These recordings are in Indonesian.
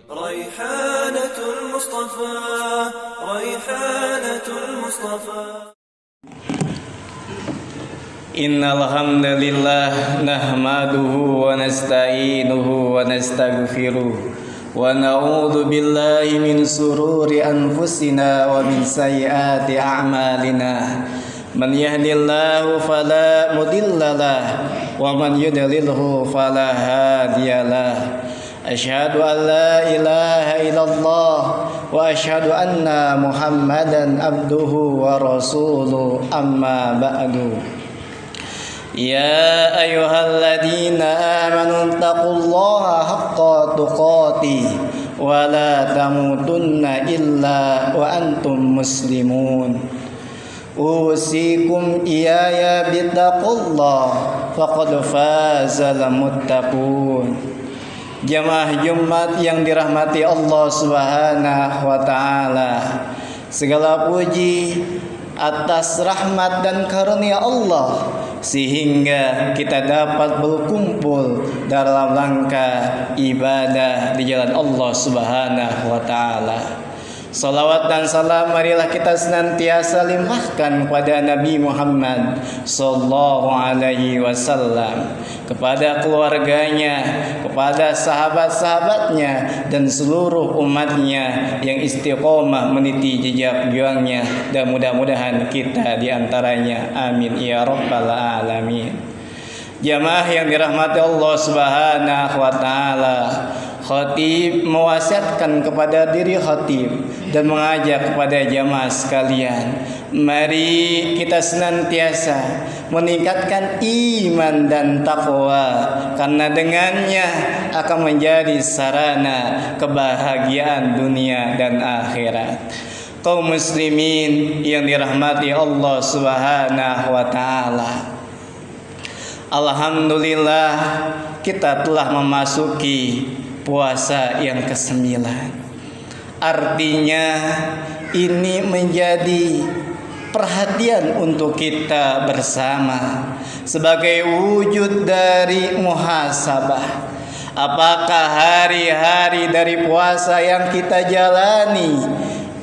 ريحانة المصطفى ريحانة المصطفى Innal hamdalillah nahmaduhu wa nasta'inuhu wa nastaghfiruh wa na'udzu billahi min sururi anfusina wa min sayyiati a'malina. Man yahdihillahu fala mudhillalah wa man yudlilhu fala hadiyalah. Asyhadu an la ilaha illallah wa asyhadu anna Muhammadan abduhu wa rasuluh, amma ba'du. Ya ayyuhalladzina amanu taqullaha haqqa tuqatih wa la tamutunna illa wa antum muslimun. Usikum iyaya bittaqullah faqad fazal muttaqun. Jamaah Jumat yang dirahmati Allah Subhanahu wa taala, segala puji atas rahmat dan karunia Allah sehingga kita dapat berkumpul dalam rangka ibadah di jalan Allah Subhanahu wa taala. Salawat dan salam marilah kita senantiasa limpahkan kepada Nabi Muhammad sallallahu alaihi wasallam, kepada keluarganya, kepada sahabat-sahabatnya dan seluruh umatnya yang istiqomah meniti jejak juangnya, dan mudah-mudahan kita diantaranya. Amin ya rabbal alamin. Jamaah yang dirahmati Allah Subhanahu wa taala, khatib mewasiatkan kepada diri khatib dan mengajak kepada jamaah sekalian, mari kita senantiasa meningkatkan iman dan takwa, karena dengannya akan menjadi sarana kebahagiaan dunia dan akhirat. Kaum muslimin yang dirahmati Allah Subhanahu wa taala, alhamdulillah kita telah memasuki puasa yang ke-9. Artinya ini menjadi perhatian untuk kita bersama sebagai wujud dari muhasabah. Apakah hari-hari dari puasa yang kita jalani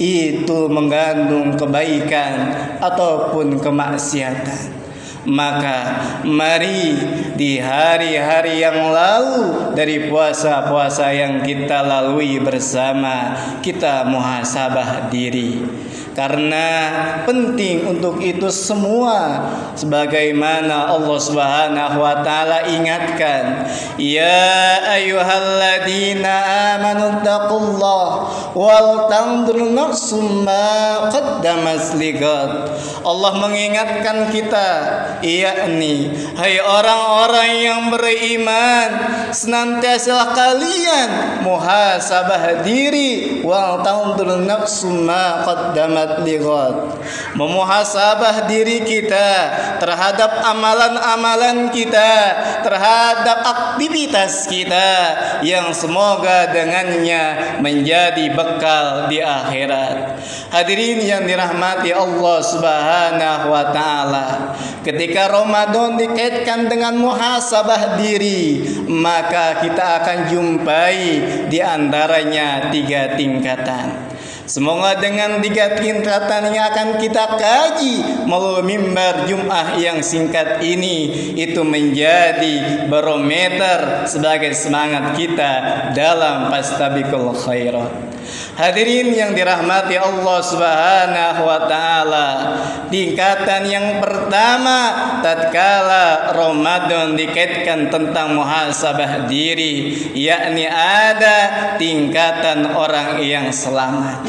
itu mengandung kebaikan ataupun kemaksiatan? Maka mari di hari-hari yang lalu dari puasa-puasa yang kita lalui bersama, kita muhasabah diri. Karena penting untuk itu semua, sebagaimana Allah Subhanahu wa taala ingatkan, ya ayyuhalladzina amanu taqullaha wal tanzur nafsum ma qaddamat lighad. Allah mengingatkan kita, yakni hai orang-orang yang beriman, senantiasa kalian muhasabah diri, wal tanzur nafsum ma qaddamat lighad, memuhasabah diri kita terhadap amalan-amalan kita, terhadap aktivitas kita yang semoga dengannya menjadi bekal di akhirat. Hadirin yang dirahmati Allah Subhanahu wa taala, ketika Ramadan dikaitkan dengan muhasabah diri, maka kita akan jumpai di antaranya 3 tingkatan. Semoga dengan 3 tingkatan yang akan kita kaji melalui mimbar Jumat yang singkat ini, itu menjadi barometer sebagai semangat kita dalam fastabiqul khairat. Hadirin yang dirahmati Allah Subhanahu wa taala, tingkatan yang pertama tatkala Ramadan dikaitkan tentang muhasabah diri, yakni ada tingkatan orang yang selamat.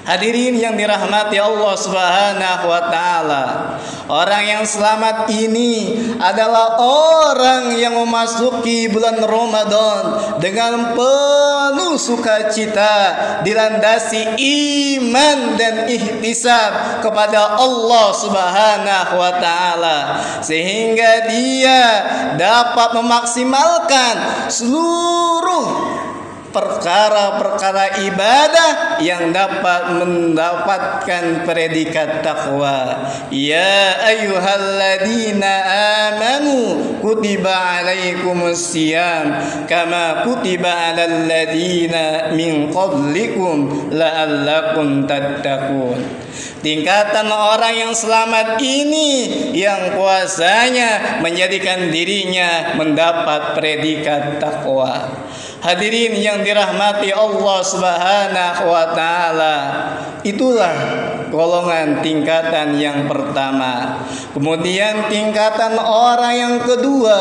Hadirin yang dirahmati Allah Subhanahu wa taala, orang yang selamat ini adalah orang yang memasuki bulan Ramadan dengan penuh sukacita, dilandasi iman dan ihtisab kepada Allah Subhanahu wa taala, sehingga dia dapat memaksimalkan seluruh perkara-perkara ibadah yang dapat mendapatkan predikat takwa. Ya ayyuhalladzina amanu kutiba alaikumusiyam kama kutiba alal ladzina min qablikum la'allakum tattaqun. Tingkatan orang yang selamat ini yang puasanya menjadikan dirinya mendapat predikat takwa. Hadirin yang dirahmati Allah Subhanahu wa taala, itulah golongan tingkatan yang pertama. Kemudian tingkatan orang yang kedua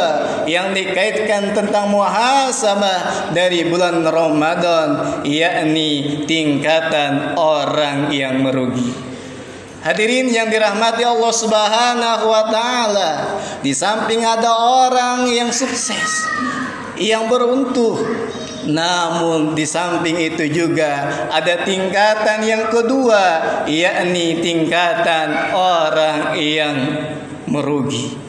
yang dikaitkan tentang muhasabah dari bulan Ramadan, yakni tingkatan orang yang merugi. Hadirin yang dirahmati Allah Subhanahu wa taala, di samping ada orang yang sukses, yang beruntung, namun di samping itu juga ada tingkatan yang kedua, yakni tingkatan orang yang merugi.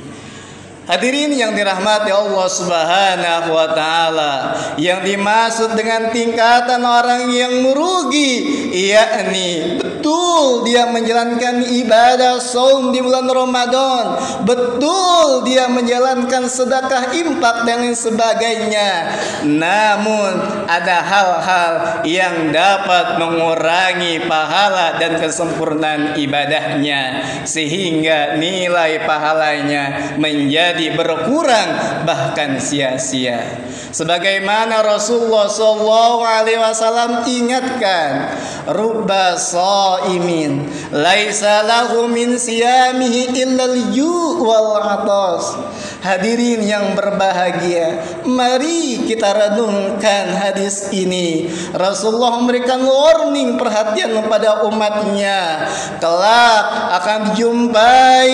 Hadirin yang dirahmati Allah Subhanahu wa taala, yang dimaksud dengan tingkatan orang yang merugi yakni betul dia menjalankan ibadah saum di bulan Ramadan, betul dia menjalankan sedekah, infak dan lain sebagainya, namun ada hal-hal yang dapat mengurangi pahala dan kesempurnaan ibadahnya sehingga nilai pahalanya menjadi berkurang bahkan sia-sia. Sebagaimana Rasulullah SAW ingatkan, rubba shaimin laisa lahu min siyamihi illal ju' wal 'atas. Hadirin yang berbahagia, mari kita renungkan hadis ini. Rasulullah memberikan warning, perhatian kepada umatnya. Kelak akan dijumpai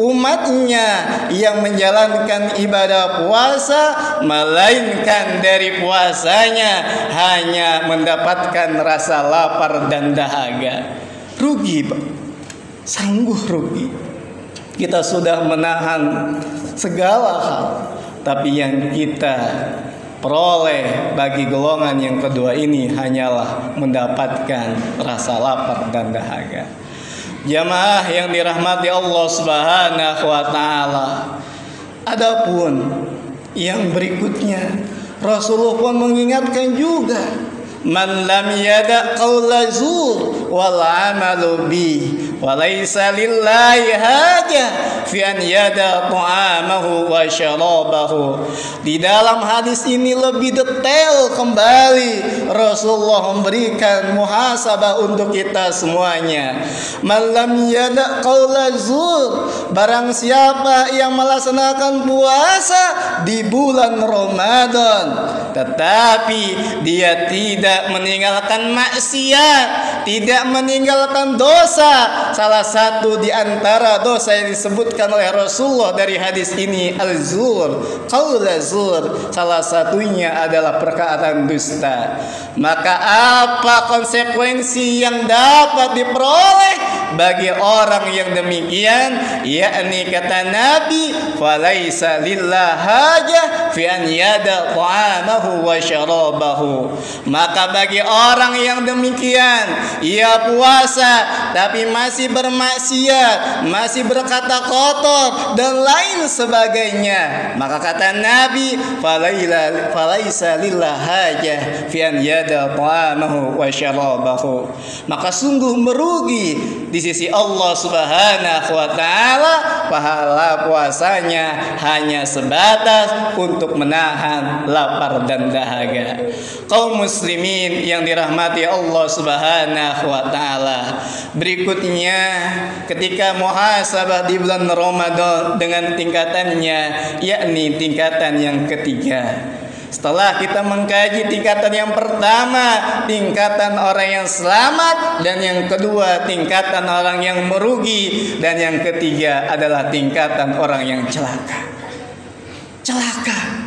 umatnya yang menjalankan ibadah puasa, melainkan dari puasanya hanya mendapatkan rasa lapar dan dahaga. Rugi, Pak. Sangguh rugi. Kita sudah menahan segala hal, tapi yang kita peroleh bagi golongan yang kedua ini hanyalah mendapatkan rasa lapar dan dahaga. Jamaah yang dirahmati Allah Subhanahu wa taala, adapun yang berikutnya Rasulullah pun mengingatkan juga, man lam yada qaula zur wal amalu bi wa laisa lillahi haja fi an yada ta'amahu wa syarabahu. Di dalam hadis ini lebih detail kembali Rasulullah memberikan muhasabah untuk kita semuanya. Man lam yada qaula zur, barang siapa yang melaksanakan puasa di bulan Ramadan tetapi dia tidak meninggalkan maksiat, tidak meninggalkan dosa. Salah satu di antara dosa yang disebutkan oleh Rasulullah dari hadis ini al-zur, qaul zur. Salah satunya adalah perkataan dusta. Maka apa konsekuensi yang dapat diperoleh bagi orang yang demikian? Yakni kata Nabi, falaisa lillah hajah fi an yada ta'amahu wa syarabahu. Maka bagi orang yang demikian, ia puasa tapi masih bermaksiat, masih berkata kotor dan lain sebagainya, maka kata Nabi, falaisa lillah hajah fi an yada ta'amahu wa syarabahu. Maka sungguh merugi di sisi Allah Subhanahu wa taala, pahala puasanya hanya sebatas untuk menahan lapar dan dahaga. Kaum muslimin yang dirahmati Allah Subhanahu wa taala, berikutnya ketika muhasabah di bulan Ramadan dengan tingkatannya, yakni tingkatan yang ketiga. Setelah kita mengkaji tingkatan yang pertama, tingkatan orang yang selamat, dan yang kedua tingkatan orang yang merugi, dan yang ketiga adalah tingkatan orang yang celaka. Celaka.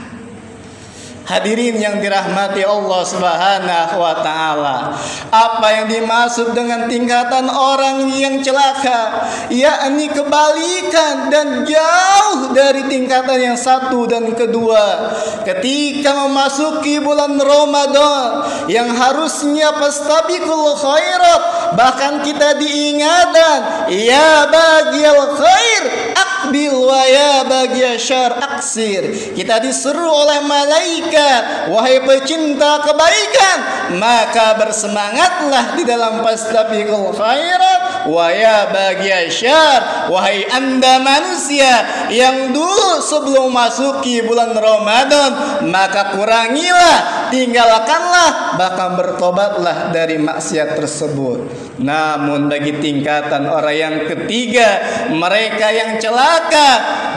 Hadirin yang dirahmati Allah Subhanahu wa taala, apa yang dimaksud dengan tingkatan orang yang celaka, yakni kebalikan dan jauh dari tingkatan yang satu dan kedua. Ketika memasuki bulan Ramadan yang harusnya fastabiqul khairat, bahkan kita diingatkan, ya bagiyal khair aqbil wa ya bagiyal syarr aksir. Kita diseru oleh malaikat, wahai pecinta kebaikan, maka bersemangatlah di dalam fastabiqul khairat wa ya bagiyal syarr. Wahai anda manusia yang dulu sebelum masuki bulan Ramadan, maka kurangilah, tinggalkanlah, bahkan bertobatlah dari maksiat tersebut. Namun bagi tingkatan orang yang ketiga, mereka yang celaka,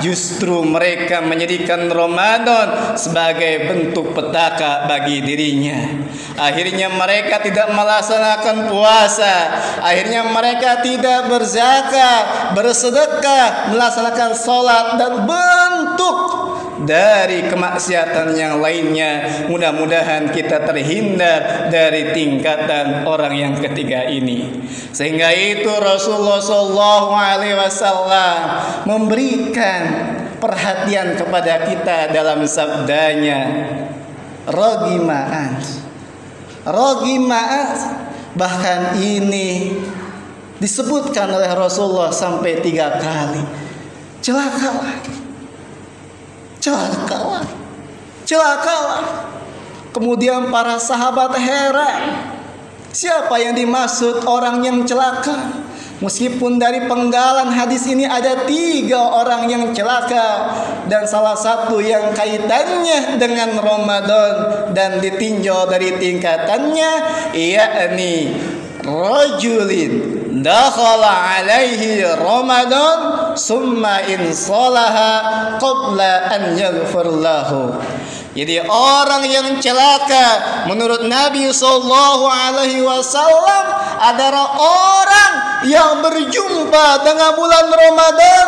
justru mereka menjadikan Ramadan sebagai bentuk petaka bagi dirinya. Akhirnya mereka tidak melaksanakan puasa, akhirnya mereka tidak berzakat, bersedekah, melaksanakan sholat dan bentuk dari kemaksiatan yang lainnya. Mudah-mudahan kita terhindar dari tingkatan orang yang ketiga ini. Sehingga itu Rasulullah SAW memberikan perhatian kepada kita dalam sabdanya, Rogima'at. Bahkan ini disebutkan oleh Rasulullah sampai 3 kali. Celakalah. Kemudian para sahabat heran, siapa yang dimaksud orang yang celaka? Meskipun dari penggalan hadis ini ada 3 orang yang celaka, dan salah satu yang kaitannya dengan Ramadan dan ditinjau dari tingkatannya, yakni rajulin dakhala alaihi Ramadan summa insalaha qabla an yaghfir lahu. Jadi orang yang celaka menurut Nabi SAW adalah orang yang berjumpa dengan bulan Ramadan,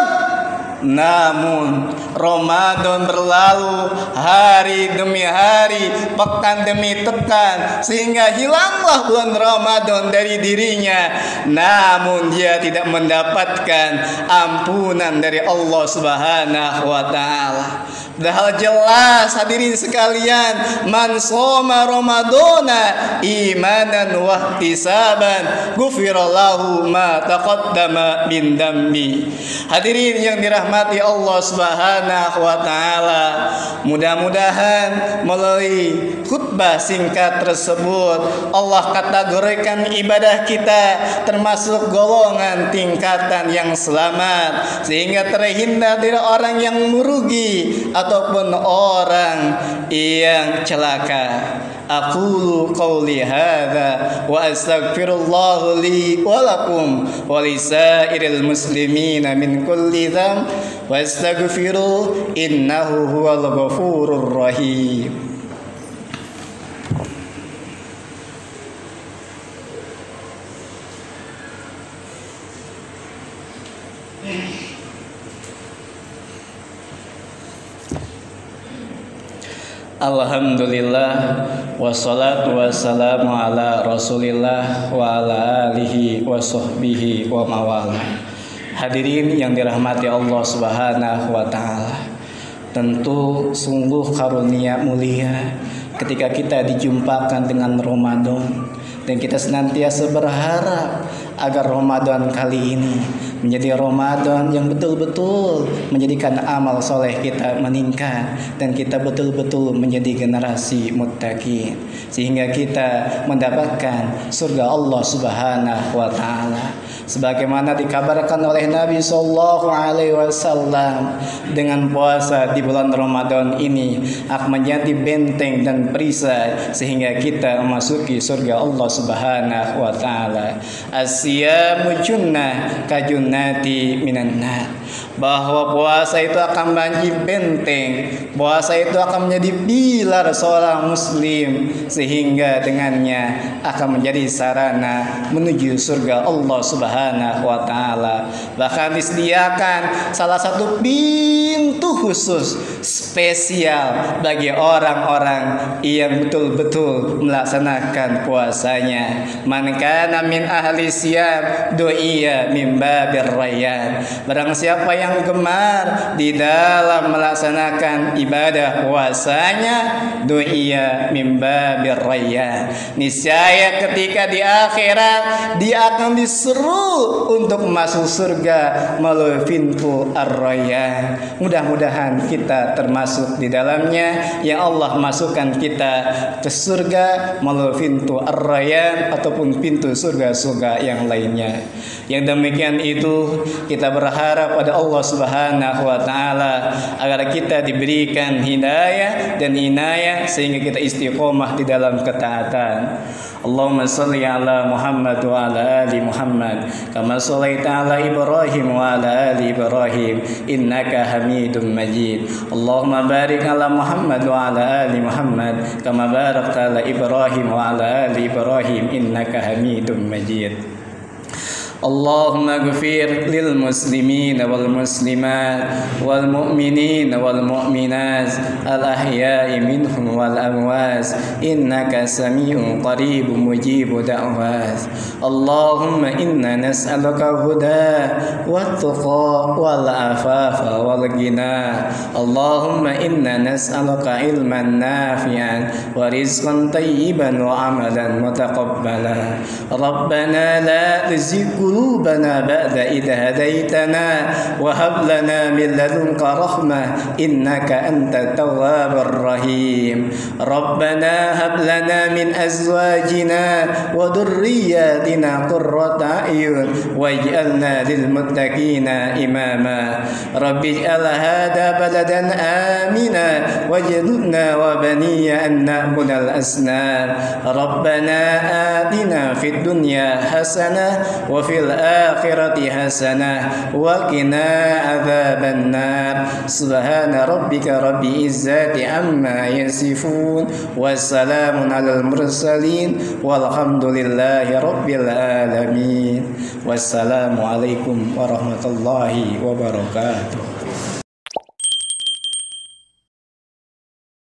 namun Ramadan berlalu hari demi hari, pekan demi pekan, sehingga hilanglah bulan Ramadan dari dirinya. Namun dia tidak mendapatkan ampunan dari Allah Subhanahu wa taala. Padahal jelas hadirin sekalian, man shoma Ramadana imanan wa ihtisaban ghufirallahu ma taqaddama min dambi. Hadirin yang dirahmati Allah Subhanahu wa taala, mudah-mudahan melalui khutbah singkat tersebut Allah kategorikan ibadah kita termasuk golongan tingkatan yang selamat, sehingga terhindar dari orang yang merugi ataupun orang yang celaka. Aqulu qawli hadza wa astaghfirullah li wa lakum wa lisairil muslimina min kulli dzamb wastaghfiru innahu huwal ghafurur rahim. Alhamdulillah, wassalatu wassalamu ala rasulillah wa ala alihi wa sahbihi wa mawala. Hadirin yang dirahmati Allah Subhanahu wa ta'ala, tentu sungguh karunia mulia ketika kita dijumpakan dengan Ramadan, dan kita senantiasa berharap agar Ramadan kali ini menjadi Ramadan yang betul-betul menjadikan amal soleh kita meningkat, dan kita betul-betul menjadi generasi muttaqin, sehingga kita mendapatkan surga Allah Subhanahu wa ta'ala. Sebagaimana dikabarkan oleh Nabi SAW, dengan puasa di bulan Ramadan ini akan menjadi benteng dan perisai sehingga kita memasuki surga Allah Subhanahu wa ta'ala. As-siyamu junnah kajun jannati minan nar. Bahwa puasa itu akan menjadi benteng, puasa itu akan menjadi pilar seorang muslim, sehingga dengannya akan menjadi sarana menuju surga Allah Subhanahu wa taala. Bahkan disediakan salah satu pintu khusus spesial bagi orang-orang yang betul-betul melaksanakan puasanya. Man kana min ahli siyam du'iya min babir rayyan. Barang siapa yang gemar di dalam melaksanakan ibadah puasanya, du'iya min babir rayyan. Niscaya ketika di akhirat dia akan diseru untuk masuk surga melalui pintu ar-rayyan. Mudah-mudahan kita termasuk di dalamnya. Ya Allah, masukkan kita ke surga melalui pintu ar-rayyan ataupun pintu surga-surga yang lainnya. Yang demikian itu kita berharap pada Allah Subhanahu wa taala agar kita diberikan hidayah dan inayah sehingga kita istiqomah di dalam ketaatan. Allahumma salli ala Muhammad wa ala ali Muhammad kama shallaita ala Ibrahim wa ala ali Ibrahim innaka Hamidum Majid. Allahumma barik ala Muhammad wa ala ali Muhammad kama barakta ala Ibrahim wa ala ali Ibrahim innaka Hamidum Majid. اللهم اغفر للمسلمين والمسلمات والمؤمنين والمؤمنات الأحياء منهم والأموات إنك سميع قريب مجيب دعوات. اللهم إنا نسألك الهدى والتقى والعفاف والغنى. اللهم إنا نسألك علما نافعا ورزقا طيبا وعملا متقبلا. ربنا لا تزغ قلوبنا بعد إذ هديتنا وهب لنا من لدنك رحمة إنك أنت التواب الرحيم. ربنا هب لنا من أزواجنا وذرياتنا قرة أعين واجعلنا للمتقين إماما. رب اجعل هذا بلدا آمنا واجعلنا وبني أن نعبد الأصنام. ربنا آتنا في الدنيا حسنة وفي الآخرة حسنة وقنا عذاب النار. سبحان ربك رب العزة عما يصفون والسلام على المرسلين والحمد لله رب العالمين. والسلام عليكم ورحمة الله وبركاته.